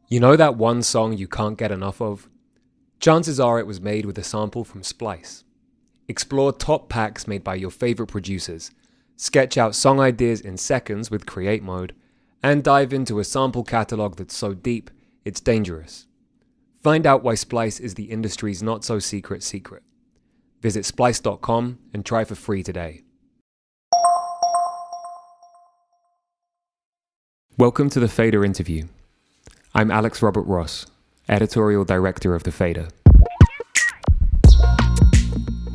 You know that one song you can't get enough of? Chances are it was made with a sample from Splice. Explore top packs made by your favorite producers, sketch out song ideas in seconds with Create Mode, and dive into a sample catalog that's so deep, it's dangerous. Find out why Splice is the industry's not-so-secret secret. Visit splice.com and try for free today. Welcome to the Fader interview. I'm Alex Robert Ross, editorial director of The Fader.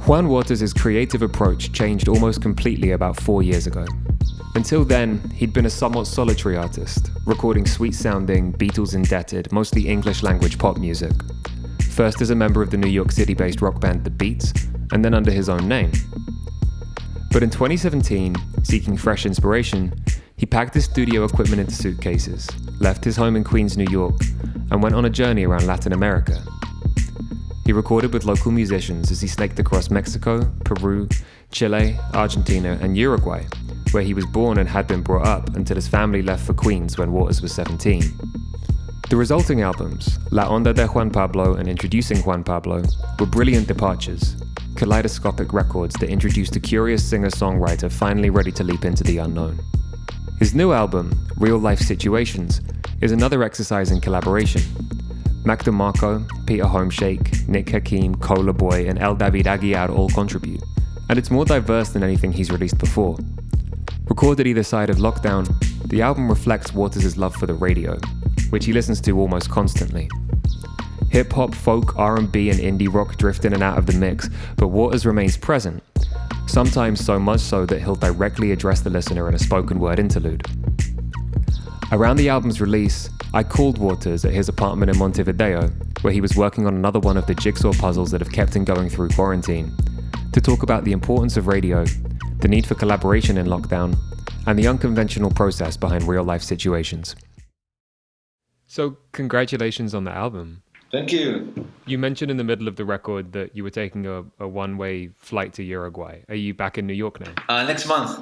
Juan Wauters' creative approach changed almost completely about 4 years ago. Until then, he'd been a somewhat solitary artist, recording sweet-sounding, Beatles-indebted, mostly English-language pop music. First as a member of the New York City-based rock band The Beats, and then under his own name. But in 2017, seeking fresh inspiration, he packed his studio equipment into suitcases, left his home in Queens, New York, and went on a journey around Latin America. He recorded with local musicians as he snaked across Mexico, Peru, Chile, Argentina, and Uruguay, where he was born and had been brought up until his family left for Queens when Wauters was 17. The resulting albums, La Onda de Juan Pablo and Introducing Juan Pablo, were brilliant departures, kaleidoscopic records that introduced a curious singer-songwriter finally ready to leap into the unknown. His new album, Real Life Situations, is another exercise in collaboration. Mac DeMarco, Peter Homeshake, Nick Hakim, Cola Boy, and El David Aguiar all contribute, and it's more diverse than anything he's released before. Recorded either side of lockdown, the album reflects Wauters' love for the radio, which he listens to almost constantly. Hip-hop, folk, R&B, and indie rock drift in and out of the mix, but Wauters remains present, sometimes so much so that he'll directly address the listener in a spoken word interlude. Around the album's release, I called Wauters at his apartment in Montevideo, where he was working on another one of the jigsaw puzzles that have kept him going through quarantine, to talk about the importance of radio, the need for collaboration in lockdown, and the unconventional process behind real-life situations. So, congratulations on the album. Thank you. You mentioned in the middle of the record that you were taking a one-way flight to Uruguay. Are you back in New York now? Next month.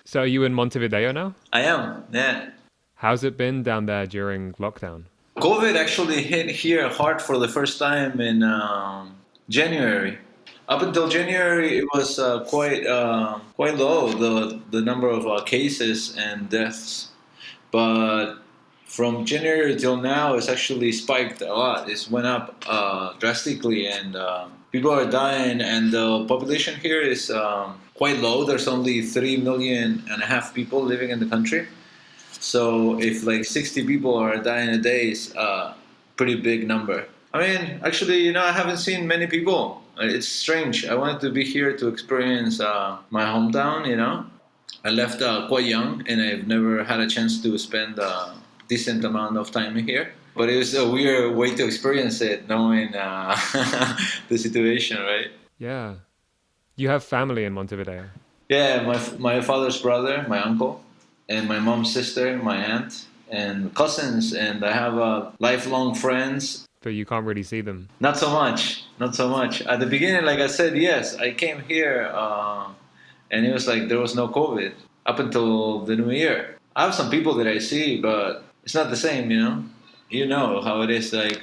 So are you in Montevideo now? I am, yeah. How's it been down there during lockdown? COVID actually hit here hard for the first time in January. Up until January, it was quite low, the number of cases and deaths. But from January till now, it's actually spiked a lot. It's went up drastically, and people are dying, and the population here is quite low. There's only 3.5 million people living in the country. So if like 60 people are dying a day, it's a pretty big number. I mean, actually, I haven't seen many people. It's strange. I wanted to be here to experience my hometown, I left quite young, and I've never had a chance to spend decent amount of time here. But it was a weird way to experience it, knowing the situation, right? Yeah. You have family in Montevideo? Yeah, my father's brother, my uncle, and my mom's sister, my aunt, and cousins, and I have lifelong friends. But you can't really see them? Not so much. At the beginning, like I said, yes, I came here, and it was like there was no COVID up until the new year. I have some people that I see, but it's not the same, You know how it is. Like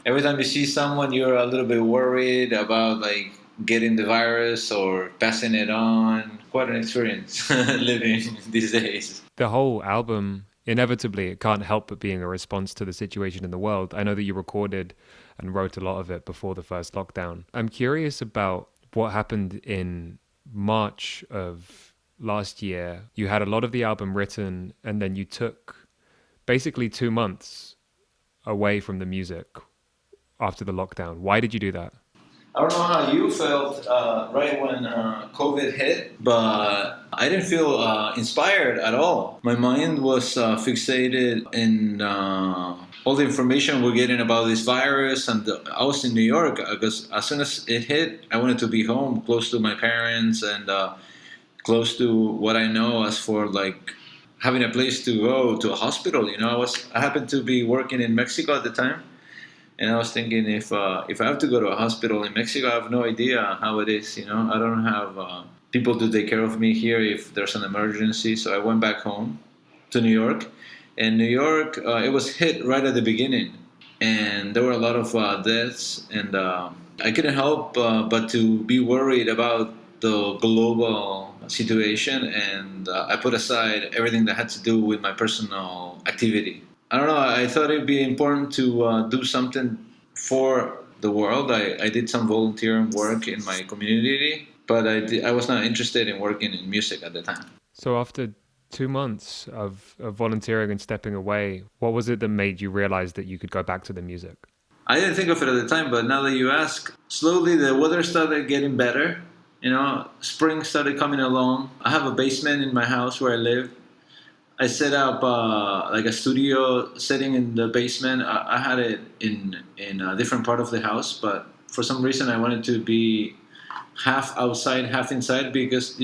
every time you see someone, you're a little bit worried about like getting the virus or passing it on. Quite an experience living these days. The whole album, inevitably, it can't help but being a response to the situation in the world. I know that you recorded and wrote a lot of it before the first lockdown. I'm curious about what happened in March of last year. You had a lot of the album written, and then you took basically 2 months away from the music after the lockdown. Why did you do that? I don't know how you felt right when COVID hit, but I didn't feel inspired at all. My mind was fixated in all the information we're getting about this virus, and I was in New York because as soon as it hit, I wanted to be home, close to my parents, and close to what I know as for like having a place to go to a hospital. I happened to be working in Mexico at the time. And I was thinking, if I have to go to a hospital in Mexico, I have no idea how it is. I don't have people to take care of me here if there's an emergency. So I went back home to New York, In New York, it was hit right at the beginning, and there were a lot of deaths, and I couldn't help but to be worried about the global situation, and I put aside everything that had to do with my personal activity. I don't know. I thought it'd be important to do something for the world. I did some volunteering work in my community, but I was not interested in working in music at the time. So after 2 months of volunteering and stepping away, what was it that made you realize that you could go back to the music? I didn't think of it at the time, but now that you ask, slowly the weather started getting better. You know, spring started coming along. I have a basement in my house where I live. I set up like a studio setting in the basement. I had it in a different part of the house, but for some reason I wanted to be half outside, half inside because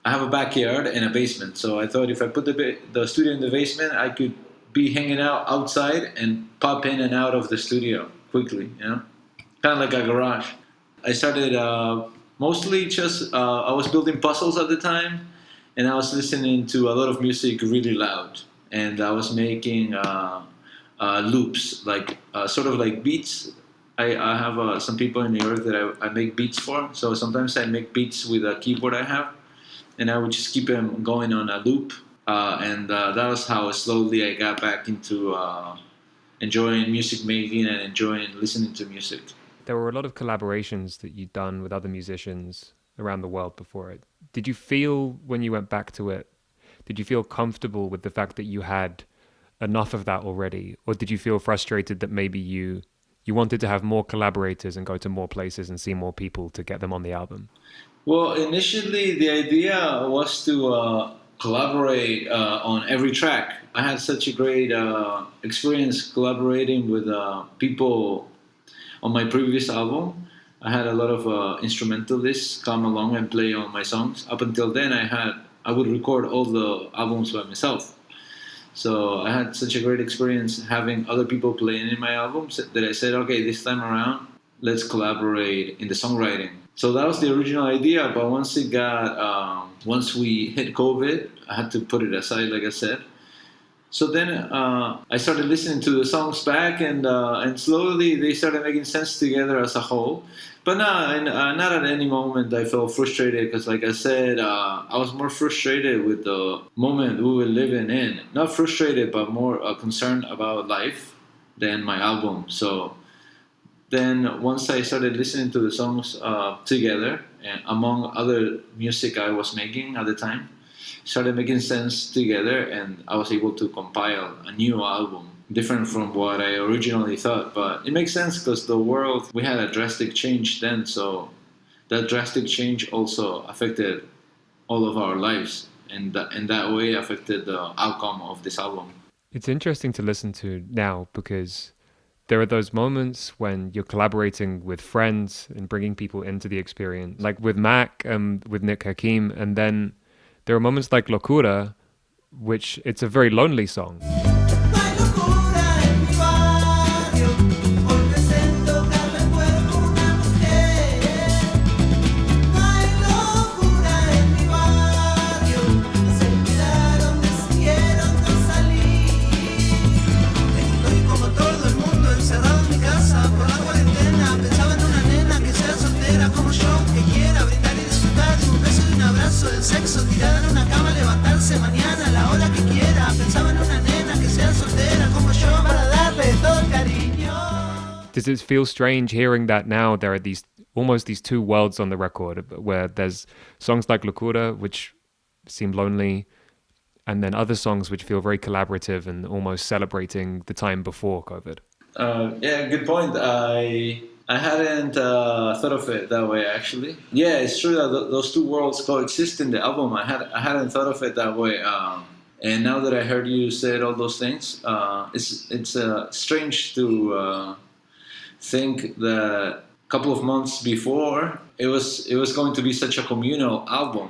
I have a backyard and a basement. So I thought if I put the studio in the basement, I could be hanging out outside and pop in and out of the studio quickly. Kind of like a garage. I started mostly just I was building puzzles at the time, and I was listening to a lot of music really loud, and I was making loops, like sort of like beats. I have some people in New York that I make beats for. So sometimes I make beats with a keyboard I have, and I would just keep them going on a loop. And that was how slowly I got back into enjoying music making and enjoying listening to music. There were a lot of collaborations that you'd done with other musicians around the world before it. Did you feel when you went back to it, did you feel comfortable with the fact that you had enough of that already? Or did you feel frustrated that maybe you wanted to have more collaborators and go to more places and see more people to get them on the album? Well, initially the idea was to collaborate on every track. I had such a great experience collaborating with people on my previous album. I had a lot of instrumentalists come along and play on my songs. Up until then, I would record all the albums by myself. So I had such a great experience having other people playing in my albums that I said, okay, this time around, let's collaborate in the songwriting. So that was the original idea, but once we hit COVID, I had to put it aside, like I said. So then I started listening to the songs back, and slowly they started making sense together as a whole. But not at any moment I felt frustrated because, like I said, I was more frustrated with the moment we were living in. Not frustrated, but more concerned about life than my album. So then once I started listening to the songs together, and among other music I was making at the time, started making sense together, and I was able to compile a new album different from what I originally thought. But it makes sense because the world, we had a drastic change then, so that drastic change also affected all of our lives, and that way affected the outcome of this album. It's interesting to listen to now because there are those moments when you're collaborating with friends and bringing people into the experience, like with Mac and with Nick Hakim. And then there are moments like Locura, which it's a very lonely song. Does it feel strange hearing that now there are these two worlds on the record where there's songs like Locura, which seem lonely, and then other songs which feel very collaborative and almost celebrating the time before COVID? Yeah, good point. I hadn't thought of it that way actually. Yeah, it's true that those two worlds coexist in the album. I hadn't thought of it that way. And now that I heard you said all those things, it's strange to think that a couple of months before it was going to be such a communal album,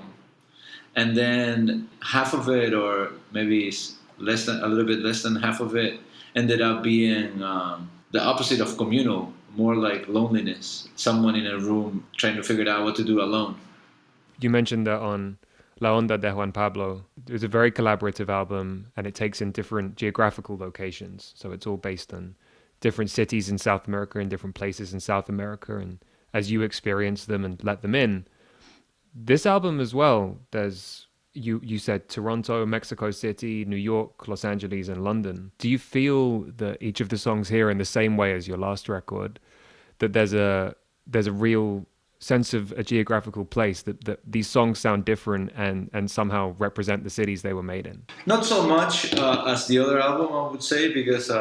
and then half of it, or maybe a little bit less than half of it, ended up being the opposite of communal, more like loneliness. Someone in a room trying to figure out what to do alone. You mentioned that on La Onda de Juan Pablo. It was a very collaborative album, and it takes in different geographical locations. So it's all based on different cities in South America and different places in South America. And as you experience them and let them in, this album as well, there's you said Toronto, Mexico City, New York, Los Angeles, and London. Do you feel that each of the songs here, in the same way as your last record, that there's a real sense of a geographical place, that these songs sound different and somehow represent the cities they were made in? Not so much as the other album, I would say, because the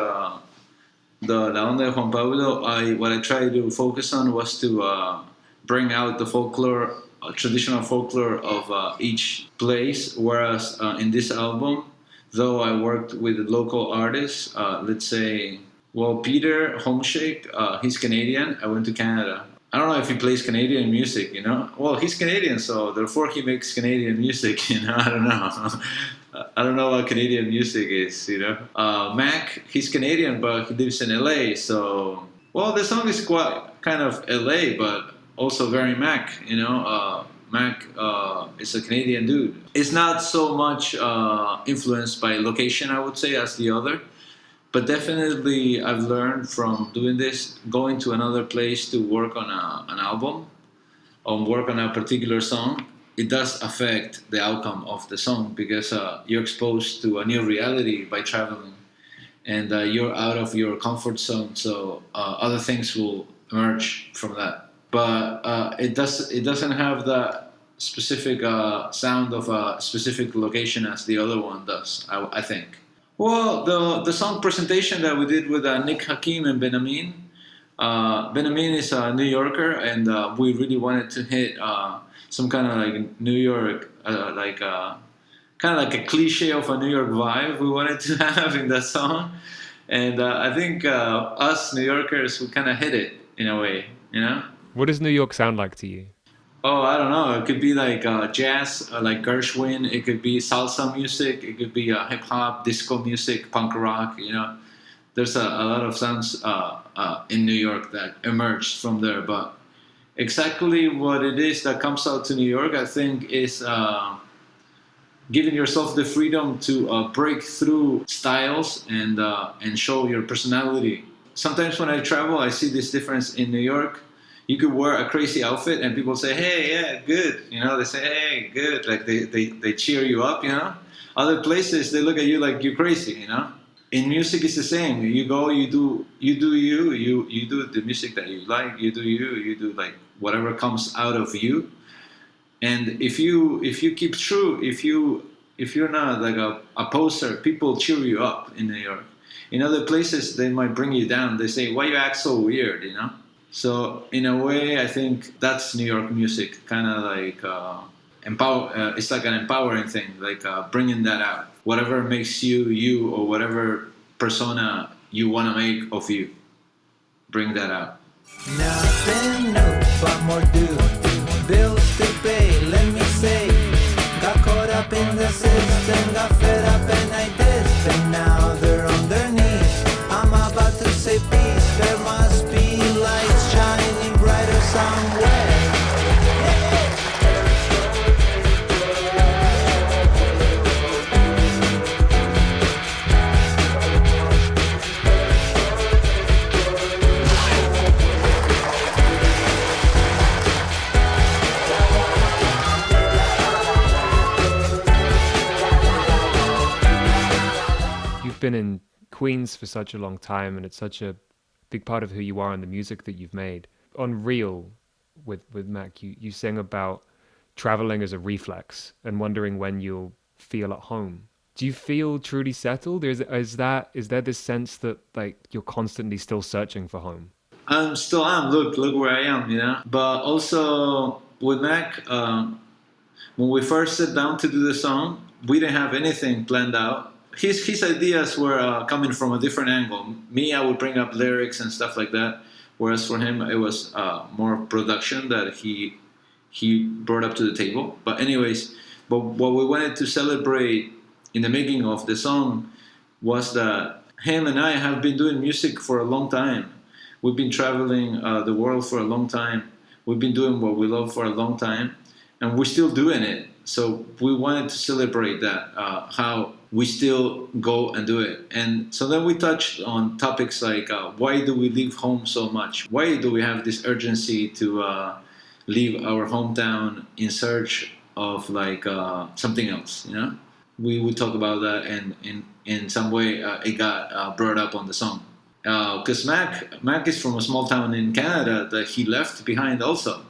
La Onda de Juan Pablo, what I tried to focus on was to bring out the folklore, traditional folklore of each place. Whereas in this album, though I worked with local artists, let's say, well, Peter Homeshake, he's Canadian. I went to Canada. I don't know if he plays Canadian music, you know. Well, he's Canadian, so therefore he makes Canadian music, you know. I don't know. I don't know what Canadian music is, you know. Mac, he's Canadian, but he lives in LA, so well, the song is quite kind of LA, but also very Mac, you know. Mac is a Canadian dude. It's not so much influenced by location, I would say, as the other. But definitely, I've learned from doing this, going to another place to work on an album, or work on a particular song, it does affect the outcome of the song because you're exposed to a new reality by traveling, and you're out of your comfort zone. So other things will emerge from that. But it doesn't have that specific sound of a specific location as the other one does. I think. Well, the song presentation that we did with Nick Hakim and Ben Amin. Ben Amin is a New Yorker, and we really wanted to hit some kind of like New York, kind of like a cliche of a New York vibe we wanted to have in that song. And I think us New Yorkers, we kind of hit it in a way, you know? What does New York sound like to you? Oh, I don't know. It could be like jazz, like Gershwin. It could be salsa music. It could be hip hop, disco music, punk rock. You know, there's a lot of sounds in New York that emerged from there. But exactly what it is that comes out to New York, I think, is giving yourself the freedom to break through styles and show your personality. Sometimes when I travel, I see this difference in New York. You could wear a crazy outfit and people say, hey, yeah, good. You know, they say, hey, good. Like they cheer you up, you know. Other places, they look at you like you're crazy, you know. In music, it's the same. You go, you do you do the music that you like. You do like whatever comes out of you. And if you keep true, if you're not like a poser, people cheer you up in New York. In other places, they might bring you down. They say, why you act so weird, you know. So in a way, I think that's New York music, kind of like empower. It's like an empowering thing, like bringing that out. Whatever makes you you, or whatever persona you want to make of you, bring that out. Nothing new, but more due. Bills to pay, let me say. Got caught up in the system, got fed up and I dissed, and now they're on their knees. I'm about to say peace, there must be lights shining brighter somewhere. You've been in Queens for such a long time, and it's such a big part of who you are and the music that you've made. On Real with Mac, you sing about traveling as a reflex and wondering when you'll feel at home. Do you feel truly settled? Or is there this sense that like you're constantly still searching for home? I'm still am. Look where I am, you know. But also with Mac, when we first sat down to do the song, we didn't have anything planned out. His ideas were coming from a different angle. Me, I would bring up lyrics and stuff like that, whereas for him, it was more production that he brought up to the table. But anyways, but what we wanted to celebrate in the making of the song was that him and I have been doing music for a long time. We've been traveling the world for a long time. We've been doing what we love for a long time, and we're still doing it. so we wanted to celebrate that, how we still go and do it. And so then we touched on topics like why do we leave home so much? Why do we have this urgency to leave our hometown in search of like something else? You know, we would talk about that, and in some way it got brought up on the song. Because Mac is from a small town in Canada that he left behind also.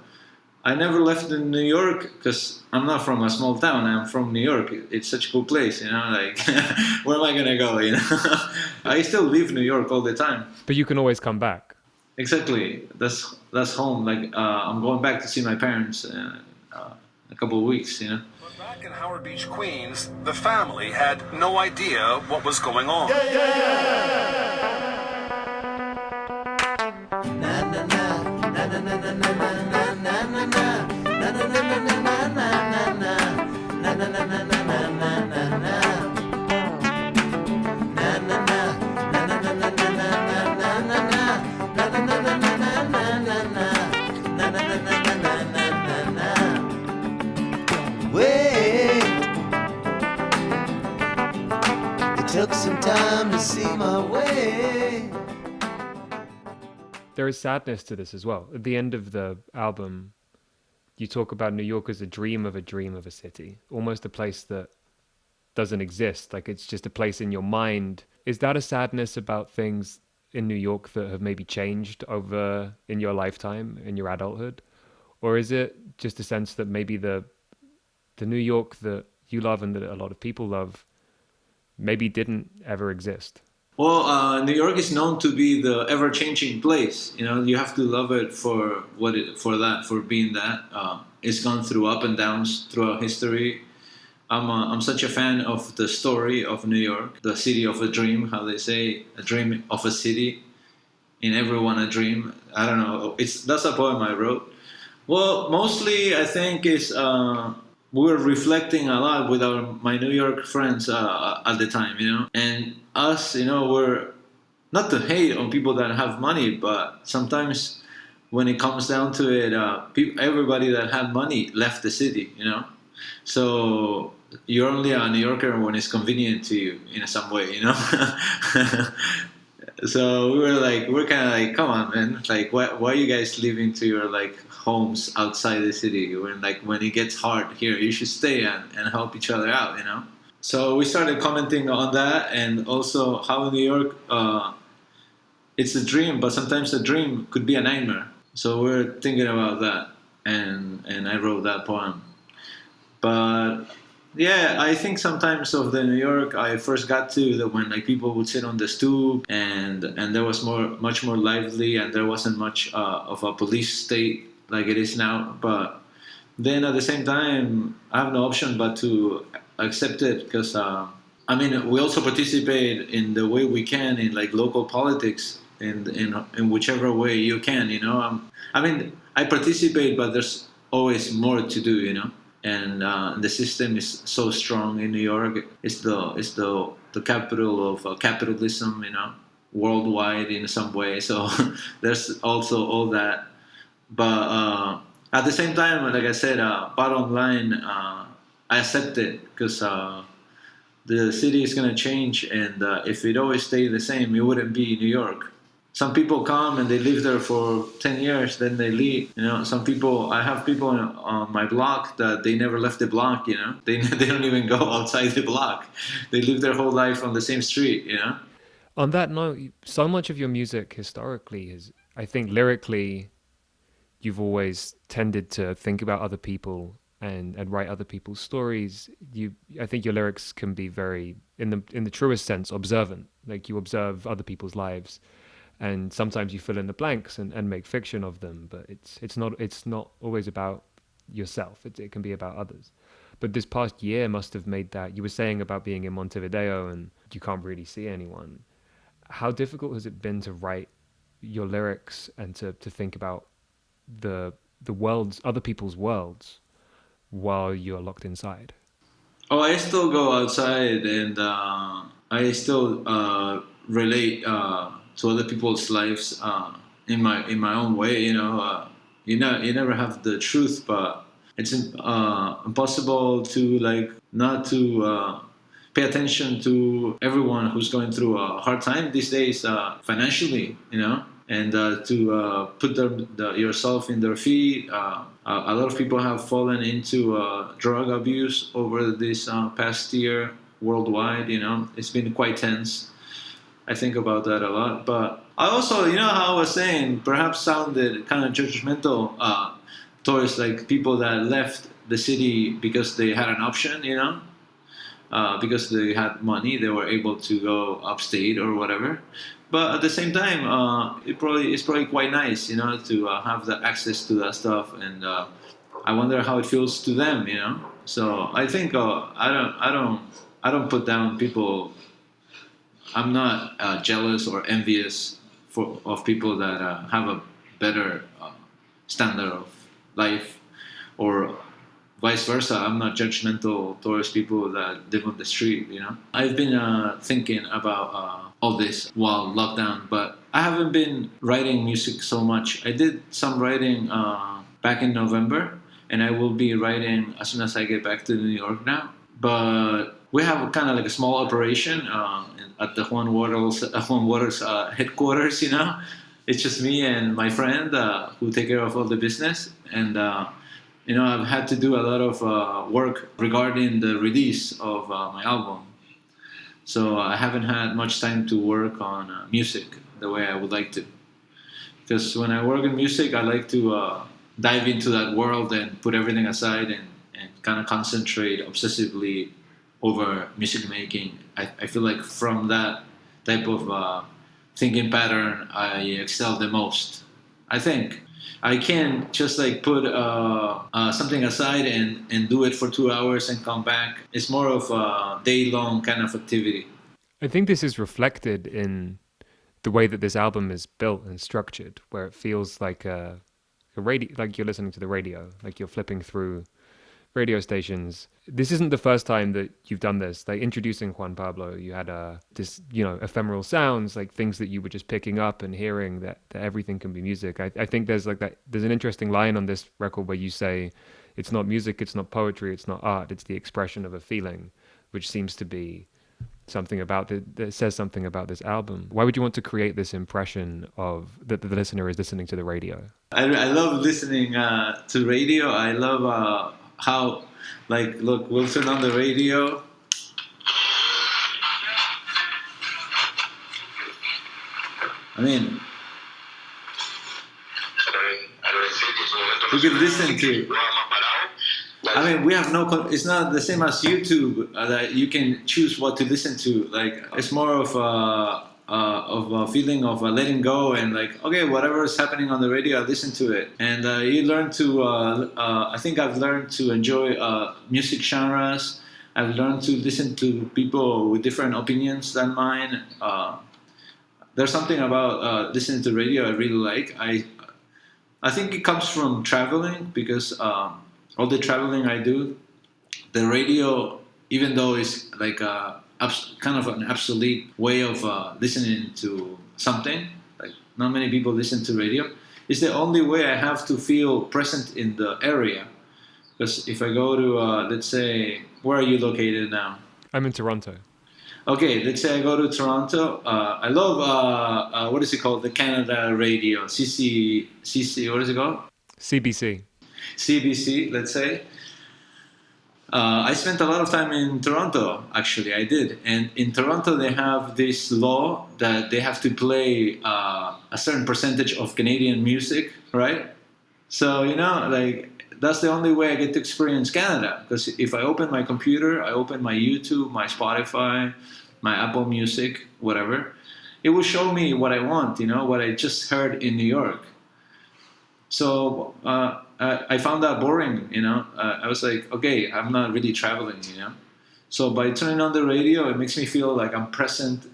I never left in New York because I'm not from a small town. I'm from New York. It's such a cool place, you know. Like, where am I gonna go? You know, I still leave New York all the time. But you can always come back. Exactly. That's home. Like, I'm going back to see my parents in a couple of weeks. You know. But back in Howard Beach, Queens, the family had no idea what was going on. Took some time to see my way. There is sadness to this as well. At the end of the album, you talk about New York as a dream of a city, almost a place that doesn't exist. Like, it's just a place in your mind. Is that a sadness about things in New York that have maybe changed over in your lifetime, in your adulthood? Or is it just a sense that maybe the New York that you love and that a lot of people love maybe didn't ever exist? Well, New York is known to be the ever-changing place. You know, you have to love it for being that. It's gone through up and downs throughout history. I'm such a fan of the story of New York, the city of a dream. How they say, a dream of a city, in everyone a dream. I don't know. That's a poem I wrote. Well, mostly I think is. We were reflecting a lot with my New York friends at the time, you know, and us, you know, we're not to hate on people that have money, but sometimes when it comes down to it, everybody that had money left the city, you know, so you're only a New Yorker when it's convenient to you in some way, you know. So we're kind of like, come on, man, like why are you guys leaving to your like homes outside the city? When it gets hard here, you should stay and help each other out, you know. So we started commenting on that, and also how in New York it's a dream, but sometimes a dream could be a nightmare. So we're thinking about that, and I wrote that poem. But yeah, I think sometimes of the New York I first got to that when like people would sit on the stoop and there was much more lively, and there wasn't much of a police state like it is now. But then at the same time, I have no option but to accept it, because I mean, we also participate in the way we can in like local politics in whichever way you can, you know. I mean, I participate, but there's always more to do, you know. And the system is so strong in New York. It's the capital of capitalism, you know, worldwide in some way. So there's also all that. But at the same time, like I said, bottom line, I accept it, because the city is gonna change, and if it always stayed the same, it wouldn't be New York. Some people come and they live there for 10 years, then they leave. You know, I have people on my block that they never left the block, you know. They don't even go outside the block. They live their whole life on the same street, you know. On that note, so much of your music historically is, I think lyrically, you've always tended to think about other people and write other people's stories. I think your lyrics can be very, in the truest sense, observant. Like, you observe other people's lives. And sometimes you fill in the blanks and make fiction of them, but it's not always about yourself. It can be about others. But this past year must have made that. You were saying about being in Montevideo and you can't really see anyone. How difficult has it been to write your lyrics and to think about the worlds, other people's worlds, while you're locked inside? Oh, I still go outside, and I still relate to other people's lives in my own way. You know, you never have the truth, but it's impossible to like not to pay attention to everyone who's going through a hard time these days financially, and to put yourself in their feet. A lot of people have fallen into drug abuse over this past year worldwide. It's been quite tense. I think about that a lot. But I also, how I was saying, perhaps sounded kind of judgmental towards like people that left the city because they had an option, because they had money, they were able to go upstate or whatever. But at the same time, it's probably quite nice, to have the access to that stuff, and I wonder how it feels to them, So I think I don't put down people. I'm not jealous or envious of people that have a better standard of life, or vice versa. I'm not judgmental towards people that live on the street. I've been thinking about all this while lockdown, but I haven't been writing music so much. I did some writing back in November, and I will be writing as soon as I get back to New York now. But we have kind of like a small operation at the Juan Wauters headquarters. It's just me and my friend who take care of all the business, and I've had to do a lot of work regarding the release of my album. So I haven't had much time to work on music the way I would like to. Because when I work in music, I like to dive into that world and put everything aside and kind of concentrate obsessively over music making. I feel like from that type of thinking pattern, I excel the most. I think I can't just like put something aside and do it for 2 hours and come back. It's more of a day-long kind of activity. I think this is reflected in the way that this album is built and structured, where it feels like a radio, like you're listening to the radio, like you're flipping through radio stations. This isn't the first time that you've done this. Like introducing Juan Pablo, you had this, ephemeral sounds, like things that you were just picking up and hearing that everything can be music. I think there's like that. There's an interesting line on this record where you say, "It's not music, it's not poetry, it's not art. It's the expression of a feeling," which seems to be something about that says something about this album. Why would you want to create this impression of that the listener is listening to the radio? I love listening to radio. I love how, like, look, we'll turn on the radio. I mean, we can listen to. I mean, we have it's not the same as YouTube that you can choose what to listen to. Like, it's more of a feeling of letting go and like, okay, whatever is happening on the radio, I listen to it. And you learn to, I think I've learned to enjoy music genres. I've learned to listen to people with different opinions than mine. There's something about listening to radio I really like. I think it comes from traveling because all the traveling I do, the radio, even though it's like kind of an obsolete way of listening to something, like not many people listen to radio, it's the only way I have to feel present in the area. Because if I go to, let's say, where are you located now? I'm in Toronto. Okay, let's say I go to Toronto. I love, what is it called? The Canada radio, CC, what is it called? CBC, let's say. I spent a lot of time in Toronto, actually, I did. And in Toronto, they have this law that they have to play a certain percentage of Canadian music, right? So, like, that's the only way I get to experience Canada. Because if I open my computer, I open my YouTube, my Spotify, my Apple Music, whatever, it will show me what I want, what I just heard in New York. So I found that boring, I was like, okay, I'm not really traveling, So by turning on the radio, it makes me feel like I'm present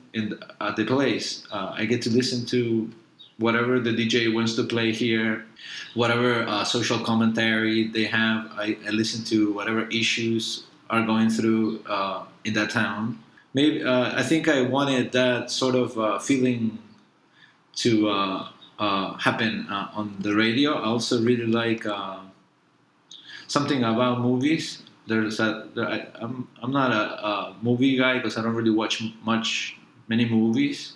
at the place. I get to listen to whatever the DJ wants to play here, whatever social commentary they have. I listen to whatever issues are going through in that town. Maybe I think I wanted that sort of feeling to happen on the radio. I also really like something about movies. I'm not a movie guy because I don't really watch many movies,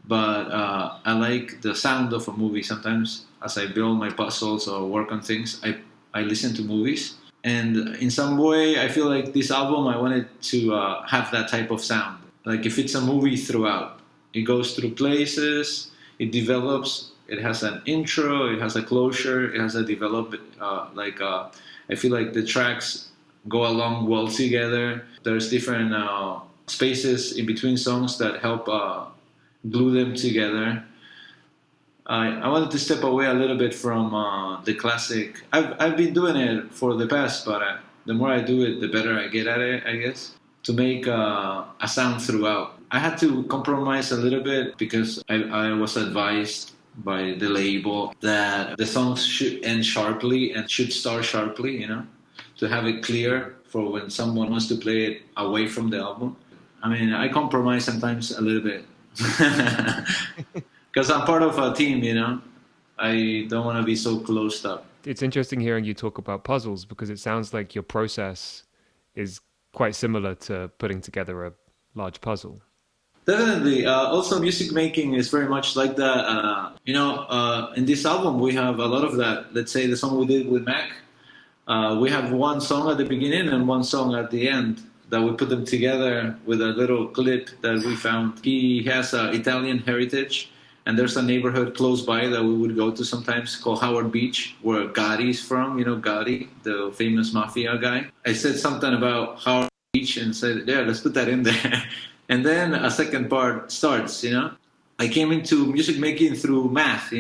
but I like the sound of a movie. Sometimes, as I build my puzzles or work on things, I listen to movies. And in some way, I feel like this album, I wanted to have that type of sound. Like if it's a movie throughout, it goes through places, it develops, it has an intro, it has a closure, it has a develop. I feel like the tracks go along well together. There's different spaces in between songs that help glue them together. I wanted to step away a little bit from the classic. I've been doing it for the past, but the more I do it, the better I get at it, I guess. To make a sound throughout. I had to compromise a little bit because I was advised by the label that the songs should end sharply and should start sharply, to have it clear for when someone wants to play it away from the album. I mean, I compromise sometimes a little bit. Because I'm part of a team, I don't want to be so closed up. It's interesting hearing you talk about puzzles because it sounds like your process is quite similar to putting together a large puzzle. Definitely. Also, music making is very much like that. In this album, we have a lot of that. Let's say the song we did with Mac. We have one song at the beginning and one song at the end that we put them together with a little clip that we found. He has Italian heritage. And there's a neighborhood close by that we would go to sometimes called Howard Beach, where Gotti's from, Gotti, the famous mafia guy. I said something about Howard Beach and said, yeah, let's put that in there. And then a second part starts, I came into music making through math,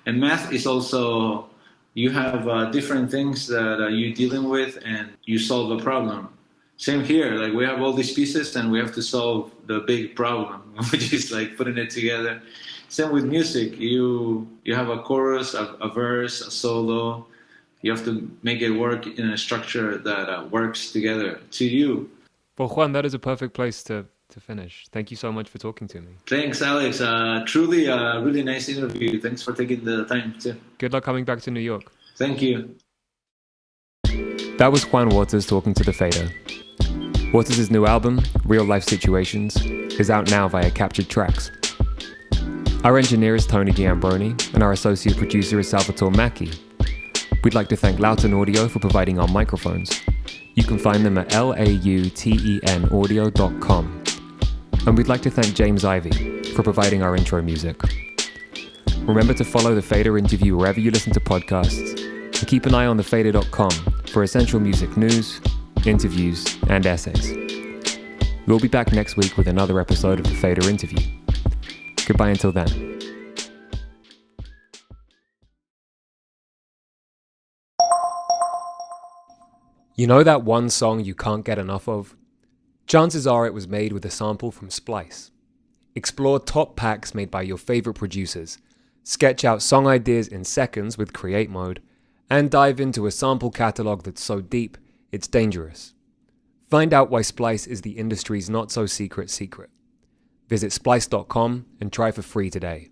And math is also, you have different things that you're dealing with and you solve a problem. Same here, like we have all these pieces and we have to solve the big problem, which is like putting it together. Same with music, you have a chorus, a verse, a solo. You have to make it work in a structure that works together to you. Well, Juan, that is a perfect place to finish. Thank you so much for talking to me. Thanks, Alex. Truly a really nice interview. Thanks for taking the time too. Good luck coming back to New York. Thank you. That was Juan Wauters talking to The Fader. Wauters' new album, Real Life Situations, is out now via Captured Tracks. Our engineer is Tony Giambroni, and our associate producer is Salvatore Macchi. We'd like to thank Lauten Audio for providing our microphones. You can find them at lautenaudio.com. And we'd like to thank James Ivey for providing our intro music. Remember to follow The Fader Interview wherever you listen to podcasts, and keep an eye on thefader.com for essential music news, interviews, and essays. We'll be back next week with another episode of The Fader Interview. Goodbye until then. You know that one song you can't get enough of? Chances are it was made with a sample from Splice. Explore top packs made by your favorite producers, sketch out song ideas in seconds with Create Mode, and dive into a sample catalog that's so deep, it's dangerous. Find out why Splice is the industry's not-so-secret secret. Visit splice.com and try for free today.